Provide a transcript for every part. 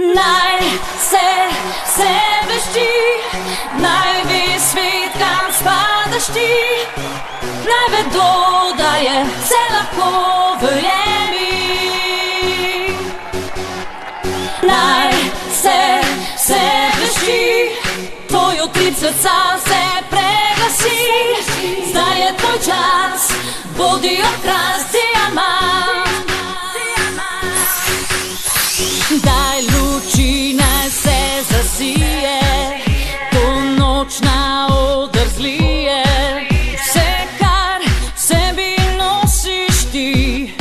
Naj se vešči, naj bi svet, kam spadaš ti. Naj vedo, da je vse lahko, verjemi. Naj se vešči, tvoj utrip srca se preglasi. Zdaj je tvoj čas, bodi okras, diamant. Daj luči, naj se zasije, to noč na oder zlije. Vse, kar v sebi nosiš ti.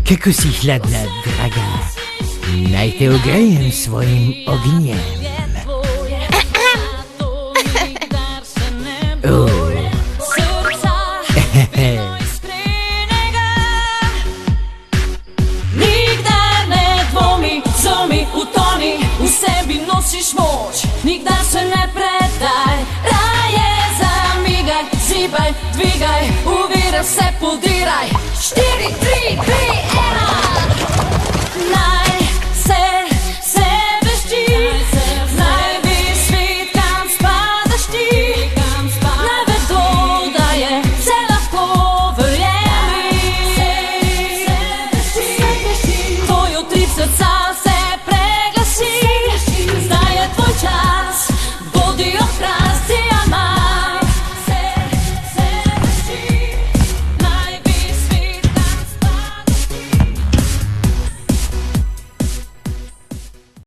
Kako si hladna, draga, naj te ogrejem svojim ognjem. V sebi nosiš moč, nikdar se ne predaj. Raje zamigaj, zibaj, dvigaj, uvire se podiraj. 4, 3, 2